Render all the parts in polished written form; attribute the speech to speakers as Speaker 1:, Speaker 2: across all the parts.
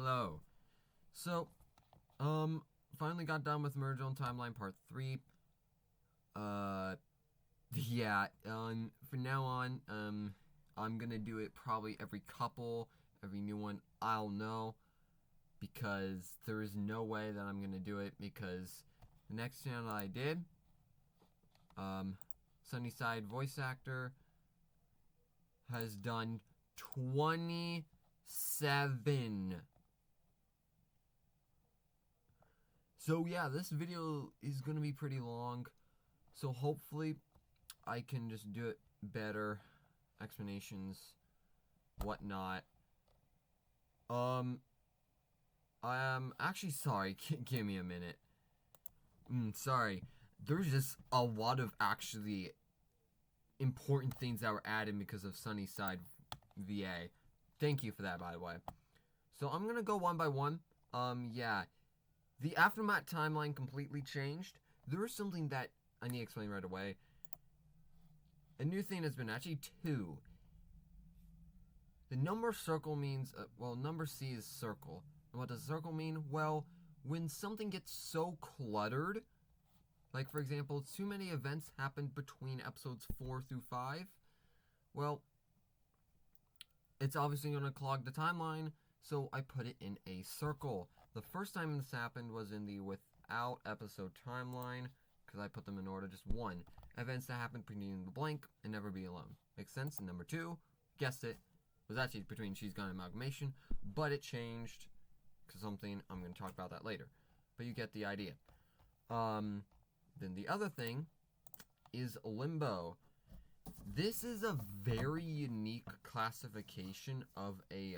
Speaker 1: Hello. So, finally got done with Merge on Timeline Part 3. Uh, yeah, from now on, I'm gonna do it probably every new one I'll know, because there is no way that I'm gonna do it, because the next channel I did, Sunnyside Voice Actor, has done 27. So yeah, this video is gonna be pretty long, so hopefully I can just do it better, explanations, whatnot. I'm actually sorry, give me a minute. Sorry, there's just a lot of actually important things that were added because of Sunnyside VA. Thank you for that, by the way. So I'm gonna go one by one. Yeah. The Aftermath timeline completely changed. There is something that I need to explain right away. A new thing has been actually two. The number circle means, number C is circle. And what does circle mean? Well, when something gets so cluttered, like for example, too many events happened between episodes 4 through 5, well, it's obviously going to clog the timeline, so I put it in a circle. The first time this happened was in the without episode timeline, because I put them in order, just one. Events that happened between the blank and Never Be Alone. Makes sense? And number two, guessed it, was actually between She's Gone Amalgamation, but it changed because something, I'm going to talk about that later. But you get the idea. Then the other thing is Limbo. This is a very unique classification of a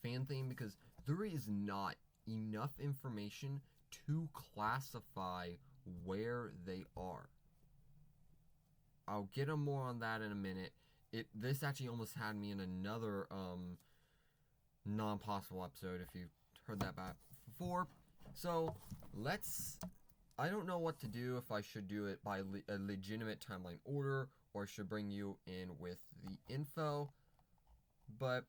Speaker 1: fan theme, because there is not enough information to classify where they are. I'll get more on that in a minute. This actually almost had me in another non-possible episode, if you heard that back before. So I don't know what to do, if I should do it by a legitimate timeline order, or should bring you in with the info, but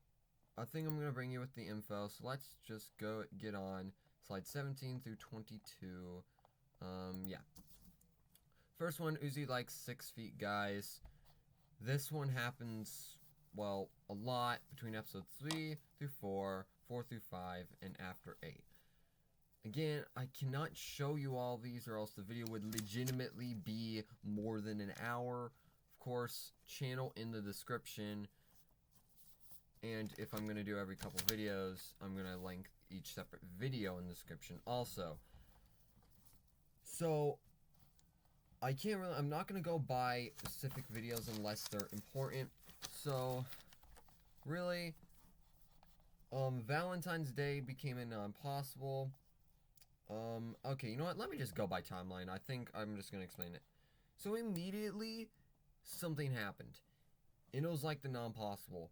Speaker 1: I think I'm going to bring you with the info, so let's just get on slide 17 through 22. Yeah. First one, Uzi likes 6 feet guys. This one happens, well, a lot between episodes 3 through 4, 4 through 5, and after 8. Again, I cannot show you all these, or else the video would legitimately be more than an hour. Of course, channel in the description. And if I'm going to do every couple videos, I'm going to link each separate video in the description also. So, I'm not going to go by specific videos unless they're important. So, really, Valentine's Day became a non-possible. Okay, you know what? Let me just go by timeline. I think I'm just going to explain it. So, immediately, something happened. And it was like the non-possible.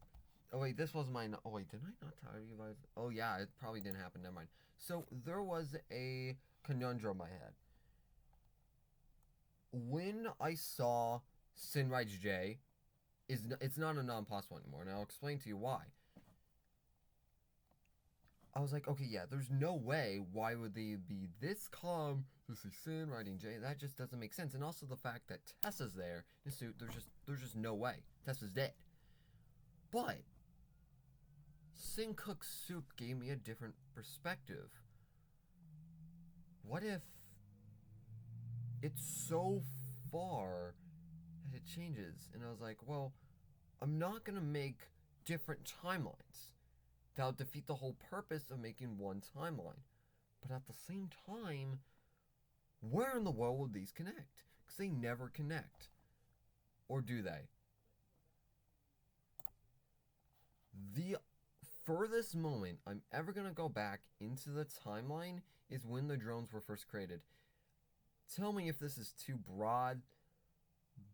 Speaker 1: Oh, wait, this was my... Oh, wait, did I not tell you guys? Oh, yeah, it probably didn't happen. Never mind. So, there was a conundrum I had. When I saw Sinrise J, it's not a non-possible anymore, and I'll explain to you why. I was like, okay, yeah, there's no way. Why would they be this calm to see Sin writing J? That just doesn't make sense. And also the fact that Tessa's there in suit, there's just no way. Tessa's dead. But Sin Cook's soup gave me a different perspective. What if it's so far that it changes? And I was like, well, I'm not gonna make different timelines. That'll defeat the whole purpose of making one timeline. But at the same time, where in the world will these connect? Because they never connect. Or do they? The furthest moment I'm ever going to go back into the timeline is when the drones were first created. Tell me if this is too broad,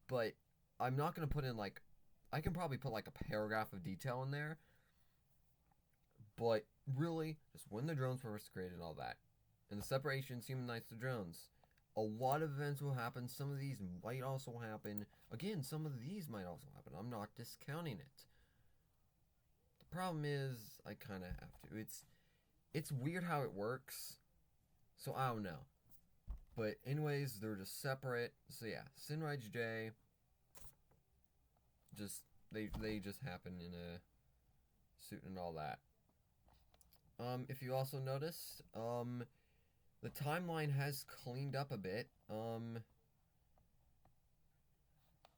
Speaker 1: but I'm not going to put in I can probably put a paragraph of detail in there. But really, just when the drones were first created and all that. And the separations, human knights to drones. A lot of events will happen. Some of these might also happen. Again, some of these might also happen. I'm not discounting it. The Problem is, I kind of have to. It's weird how it works, so I don't know. But anyways, they're just separate. So yeah, Sinraj J. Just they just happen in a suit and all that. If you also noticed, the timeline has cleaned up a bit.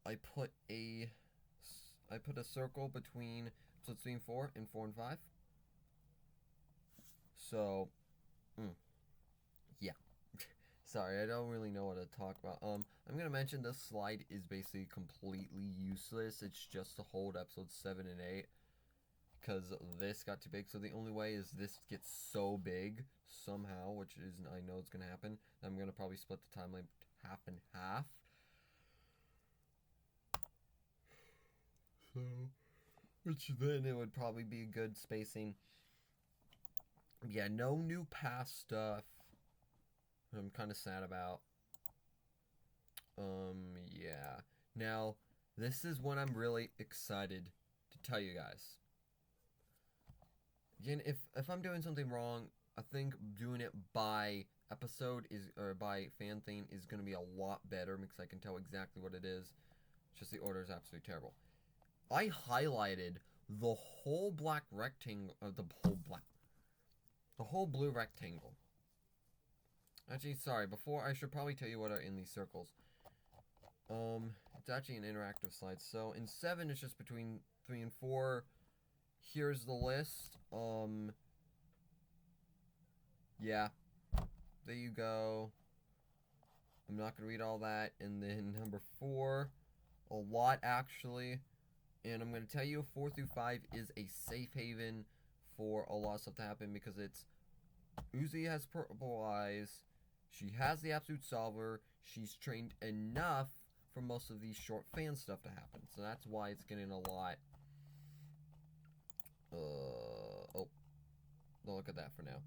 Speaker 1: I put a circle between episodes 3 and 4 and 4 and 5. So, yeah. Sorry, I don't really know what to talk about. I'm gonna mention this slide is basically completely useless. It's just to hold episodes 7 and 8. Because this got too big. So the only way is this gets so big somehow, which is, I know it's gonna happen. I'm gonna probably split the timeline half and half. So, which then it would probably be a good spacing. Yeah, no new past stuff. I'm kind of sad about. Yeah. Now, this is when I'm really excited to tell you guys. Again, if I'm doing something wrong, I think doing it by episode or by fan thing is going to be a lot better because I can tell exactly what it is. It's just the order is absolutely terrible. I highlighted the whole black rectangle, the whole blue rectangle. Actually, sorry, before I should probably tell you what are in these circles. It's actually an interactive slide. So in 7, it's just between 3 and 4. Here's the list. Yeah. There you go. I'm not going to read all that. And then number 4, a lot actually. And I'm going to tell you 4 through 5 is a safe haven for a lot of stuff to happen because it's Uzi has purple eyes. She has the Absolute Solver. She's trained enough for most of these short fan stuff to happen. So that's why it's getting a lot. Oh. Don't look at that for now.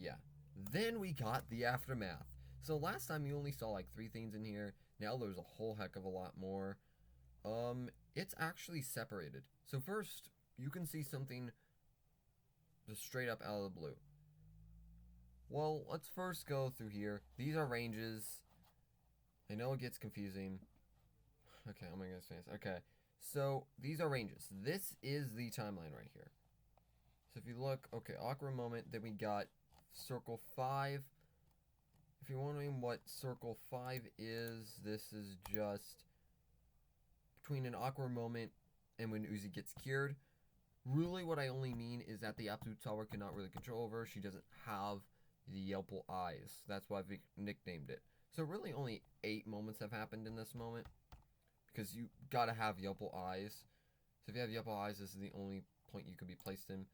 Speaker 1: Yeah. Then we got the Aftermath. So last time you only saw like 3 things in here. Now there's a whole heck of a lot more. It's actually separated. So first, you can see something just straight up out of the blue. Well, let's first go through here. These are ranges. I know it gets confusing. Okay, I'm gonna say this. Okay, so these are ranges. This is the timeline right here. So if you look, okay, awkward moment. Then we got circle 5. If you're wondering what circle 5 is, this is just between an awkward moment and when Uzi gets cured. Really, what I only mean is that the Absolute Solver cannot really control over. She doesn't have the Yelpal eyes. That's why we nicknamed it. So really only 8 moments have happened in this moment. Because you gotta have Yelpal eyes. So if you have Yelpal eyes, this is the only point you can be placed in.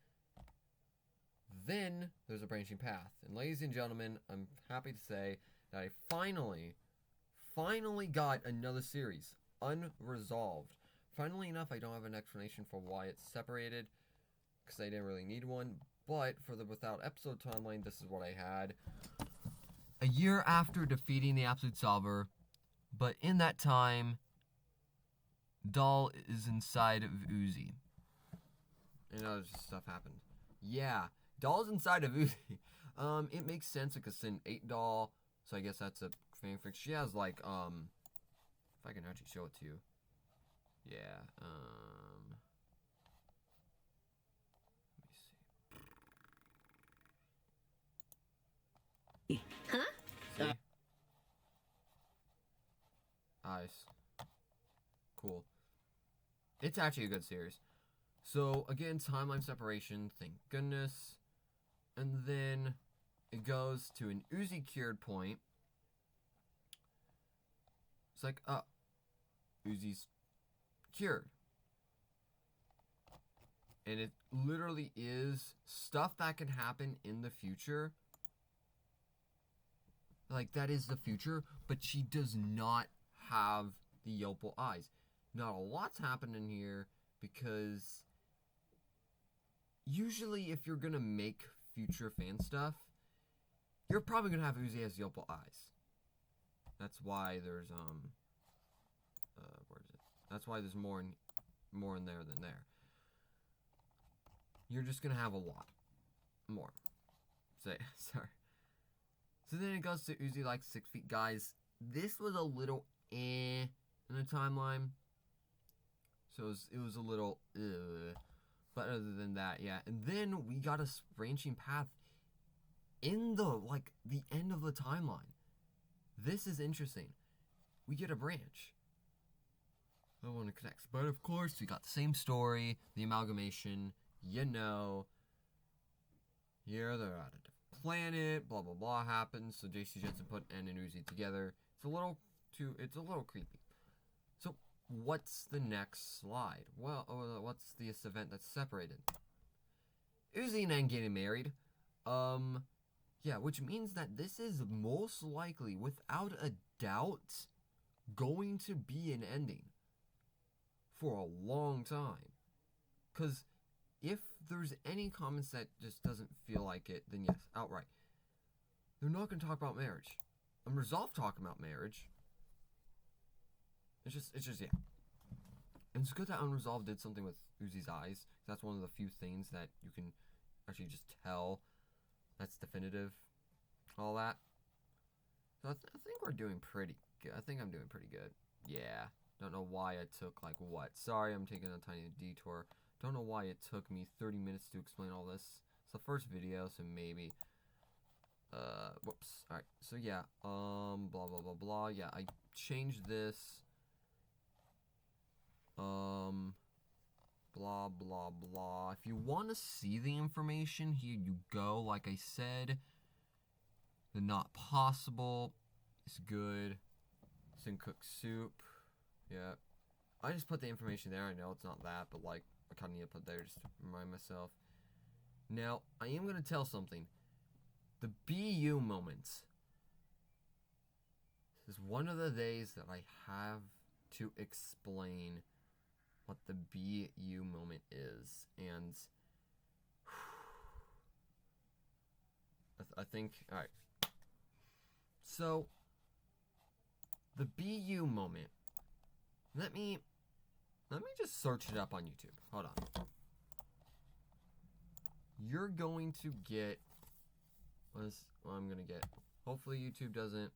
Speaker 1: Then, there's a branching path. And ladies and gentlemen, I'm happy to say that I finally got another series. Unresolved. Funnily enough, I don't have an explanation for why it's separated. Because I didn't really need one. But for the without episode timeline, this is what I had. A year after defeating the Absolute Solver. But in that time, Doll is inside of Uzi. And other stuff happened. Yeah. Doll's inside of Uzi. It makes sense because it's an 8 doll. So I guess that's a fanfic. She has like, if I can actually show it to you. Yeah, let me see. Huh? See? Eyes. Cool. It's actually a good series. So, again, timeline separation, thank goodness. And then it goes to an Uzi cured point. It's like, Uzi's cured. And it literally is stuff that can happen in the future. Like, that is the future, but she does not have the Yelpal eyes. Not a lot's happening here because usually if you're gonna make future fan stuff, you're probably gonna have Uzi as Yelpal eyes. That's why there's where is it? That's why there's more in there than there. you're just gonna have a lot more. Say, sorry. So then it goes to Uzi like 6 feet. Guys, this was a little in the timeline. So it was a little but other than that, yeah. And then we got a branching path in the end of the timeline. This is interesting. We get a branch. No one connects. But of course, we got the same story, the amalgamation, you know. Here they're at a different planet, blah blah blah happens. So JC Jensen put N and Uzi together. It's a little creepy. So what's the next slide? Well, what's this event that's separated? Uzi and N getting married. Yeah, which means that this is most likely, without a doubt, going to be an ending for a long time. Because if there's any comments that just doesn't feel like it, then yes, outright. They're not going to talk about marriage. Unresolved talking about marriage. It's just, yeah. And it's good that Unresolved did something with Uzi's eyes. That's one of the few things that you can actually just tell that's definitive. All that. So I think we're doing pretty good. I think I'm doing pretty good. Yeah. Don't know why it took, like, what? Sorry, I'm taking a tiny detour. Don't know why it took me 30 minutes to explain all this. It's the first video, so maybe. Whoops. Alright, so yeah. Blah, blah, blah, blah. Yeah, I changed this. Blah, blah, blah. If you want to see the information, here you go. Like I said, the not possible is good. Sin cook soup. Yeah. I just put the information there. I know it's not that, but like, I kind of need to put there just to remind myself. Now, I am going to tell something. The BU moments. This is one of the days that I have to explain what the BU moment is. And I think, alright. So, the BU moment. Let me just search it up on YouTube. Hold on. You're going to get I'm gonna get. Hopefully YouTube doesn't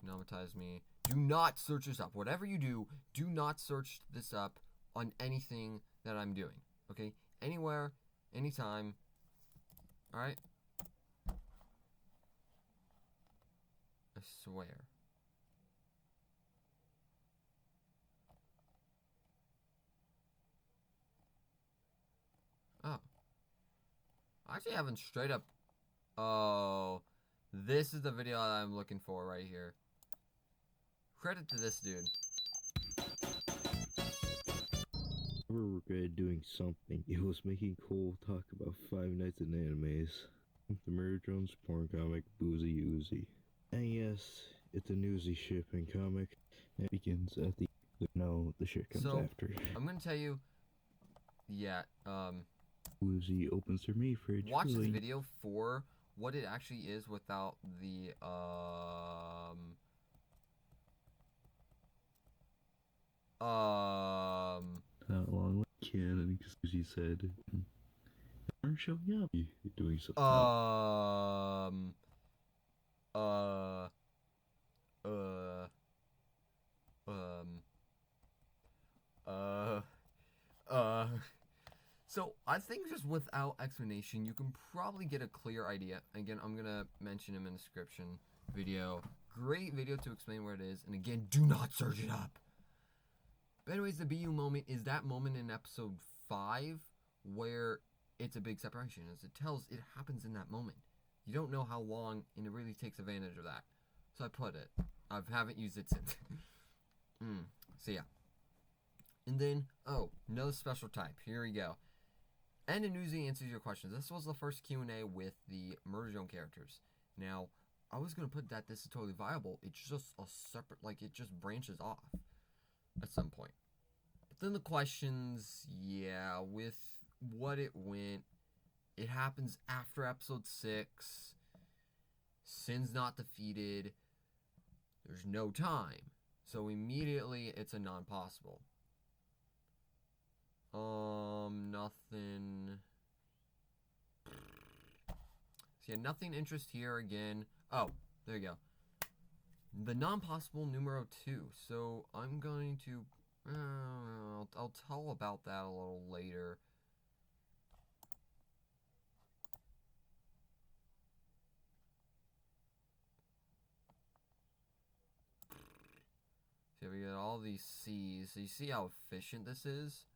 Speaker 1: monetize me. Do not search this up. Whatever you do, do not search this up on anything that I'm doing. Okay? Anywhere, anytime. Alright? I swear. Oh. I actually haven't straight up... Oh. This is the video that I'm looking for right here. Credit to this dude.
Speaker 2: I never regretted doing something. It was making Cole talk about Five Nights at Animes. The Mary Jones porn comic, Boozy Uzi. And yes, it's a newsy shipping comic. It begins at the... No, the shit comes after.
Speaker 1: I'm gonna tell you... Yeah,
Speaker 2: Uzi opens her meat fridge.
Speaker 1: watch this video for what it actually is without the,
Speaker 2: Not long like canon, because Uzi said, aren't showing up. You're doing something.
Speaker 1: So I think just without explanation, you can probably get a clear idea. Again, I'm gonna mention him in the description video. Great video to explain where it is. And again, do not search it up. But anyways, the BU moment is that moment in episode 5 where it's a big separation. As it tells, it happens in that moment. You don't know how long, and it really takes advantage of that. So I put it. I haven't used it since. So yeah. And then, oh, another special type. Here we go. And Uzi answers your questions. This was the first Q&A with the Murder Zone characters. Now, I was going to put that this is totally viable. It's just a separate, like, it just branches off at some point. But then the questions, yeah, with what it went, it happens after episode 6. Sin's not defeated. There's no time. So immediately, it's a non-possible. Nothing. Okay, nothing interest here again. Oh, there you go. The non-possible numero 2. So I'm going to... I'll tell about that a little later. So we get all these C's. So you see how efficient this is?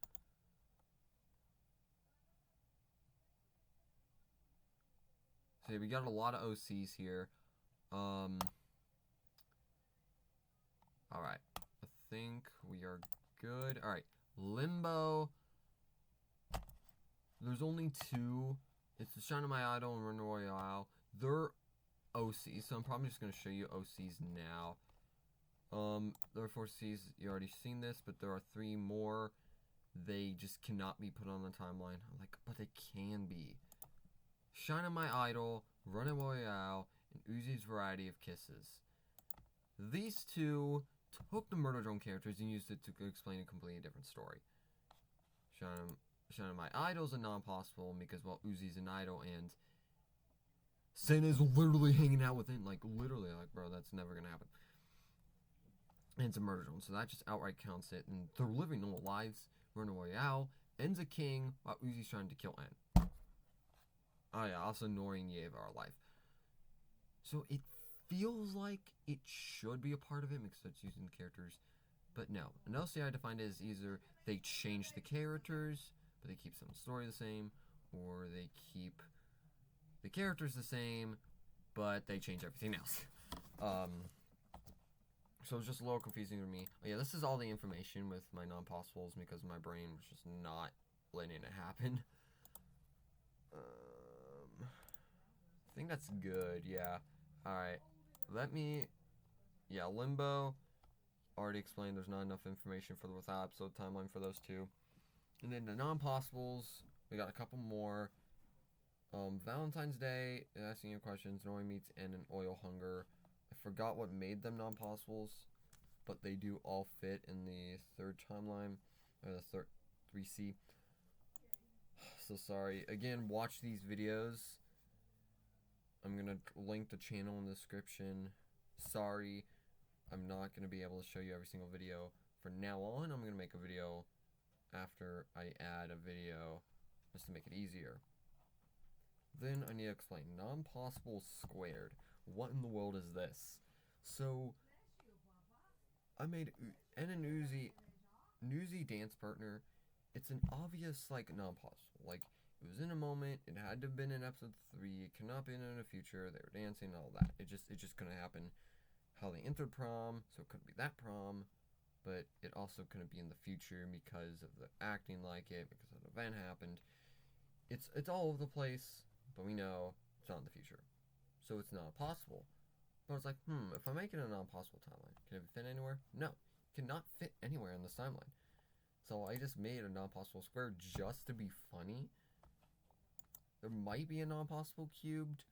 Speaker 1: So we got a lot of OCs here. Alright. I think we are good. Alright. Limbo. There's only 2. It's the Shine of My Idol and Run Royale. They're OCs, so I'm probably just going to show you OCs now. There are 4 C's. You already seen this, but there are 3 more. They just cannot be put on the timeline. I'm like, but they can be. Shine on My Idol, Run Royale, and Uzi's Variety of Kisses. These 2 took the Murder Drone characters and used it to explain a completely different story. Shine on My Idol's a non-possible because, well, Uzi's an idol and Santa's literally hanging out with him. Like, literally, like, bro, that's never gonna happen. And it's a murder drone, so that just outright counts it. And they're living normal lives. Run Royale ends a king while Uzi's trying to kill N. Oh yeah, also Nori Ye of our life. So it feels like it should be a part of it because it's using the characters. But no. An LCI defined it as either they change the characters, but they keep some story the same, or they keep the characters the same, but they change everything else. So it's just a little confusing to me. Oh yeah, this is all the information with my non-possibles because my brain was just not letting it happen. I think that's good, yeah. Alright, yeah, Limbo. Already explained there's not enough information for the without episode timeline for those 2. And then the non-possibles, we got a couple more. Valentine's Day, asking you questions, Nori meets and an oil hunger. I forgot what made them non-possibles, but they do all fit in the 3rd timeline, or the 3C. So sorry. Again, watch these videos. I'm gonna link the channel in the description. Sorry, I'm not gonna be able to show you every single video. From now on, I'm gonna make a video after I add a video, just to make it easier. Then I need to explain non-possible squared. What in the world is this? So I made N and Uzi dance partner. It's an obvious like non-possible. Like it was in a moment. It had to have been in episode 3. It cannot be in the future. They were dancing and all that. It just couldn't happen. How they entered prom, so it couldn't be that prom. But it also couldn't be in the future because of the acting like it, because an event happened. It's all over the place, but we know it's not in the future. So it's not possible. But I was like, if I make it a non-possible timeline, can it fit anywhere? No. It cannot fit anywhere in this timeline. So I just made a non-possible square just to be funny. There might be a non-possible cubed.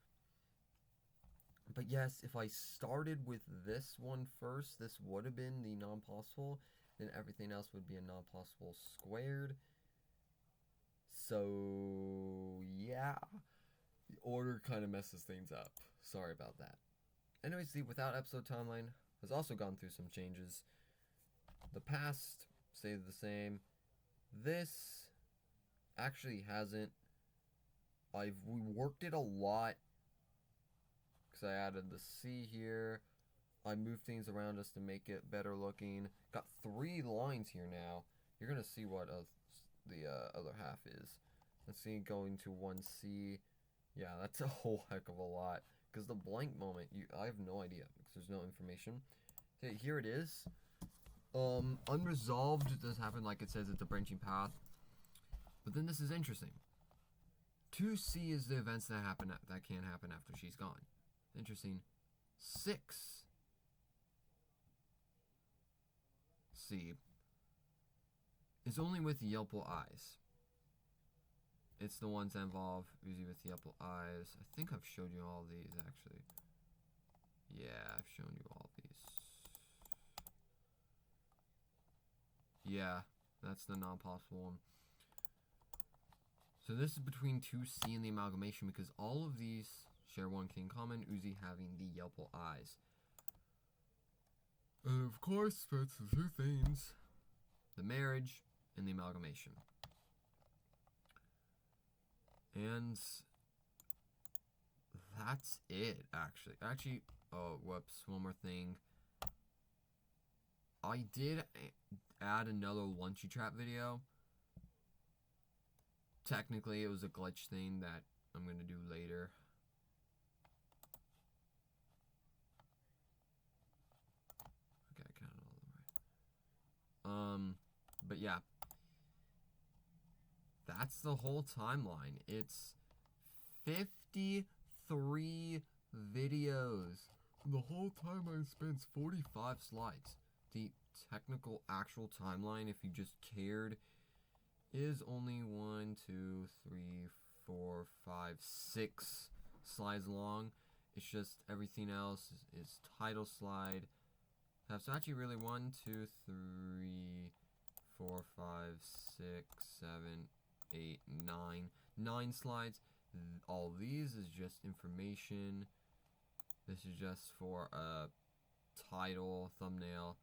Speaker 1: But yes, if I started with this one first, this would have been the non-possible. Then everything else would be a non-possible squared. So, yeah. The order kind of messes things up. Sorry about that. Anyways, the without episode timeline has also gone through some changes. The past stayed the same. This actually hasn't. We worked it a lot because I added the C here. I moved things around just to make it better looking. Got 3 lines here now. You're gonna see what the other half is. Let's see, going to 1C. Yeah, that's a whole heck of a lot. Because the blank moment, I have no idea because there's no information. So here it is. Unresolved does happen like it says it's a branching path. But then this is interesting. 2C is the events that can happen after she's gone. Interesting. 6C is only with Yelpal eyes. It's the ones that involve Uzi with Yelpal eyes. I think I've showed you all these actually. Yeah, I've shown you all these. Yeah, that's the non-possible one. So this is between 2C and the amalgamation because all of these Share one king common, Uzi having the Yelpo eyes. And of course, that's the two things. The marriage and the amalgamation. And that's it, actually. Oh, whoops, one more thing. I did add another Lunchy Trap video. Technically, it was a glitch thing that I'm gonna do later. Okay, I counted all of them right. But yeah. That's the whole timeline. It's 53 videos. The whole timeline spans 45 slides. The technical actual timeline, if you just cared, is only 1, 2, 3, 4, 5, 6 slides long. It's just everything else is title slide. That's actually really 1, 2, 3, 4, 5, 6, 7, 8, 9 slides. All these is just information. This is just for a title, thumbnail.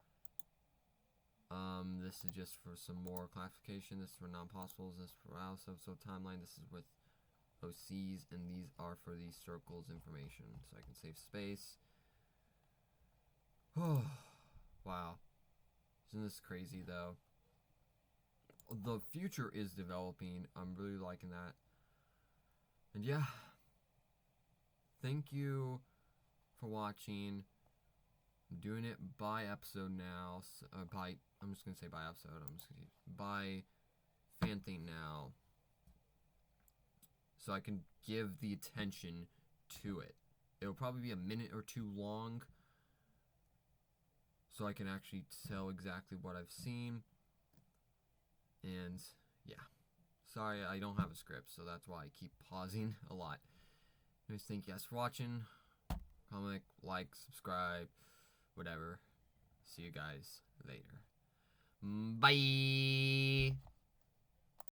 Speaker 1: This is just for some more classification. This is for non-possibles. This is for house episode timeline. This is with OCs, and these are for the circles information. So I can save space. Oh, wow. Isn't this crazy though? The future is developing. I'm really liking that. And yeah, thank you for watching. I'm doing it by episode now. I'm just gonna say by episode. I'm just gonna by fan thing now, so I can give the attention to it. It'll probably be a minute or two long, so I can actually tell exactly what I've seen. And yeah, sorry I don't have a script, so that's why I keep pausing a lot. Anyways, thank you guys for watching. Comment, like, subscribe, whatever. See you guys later. Bye.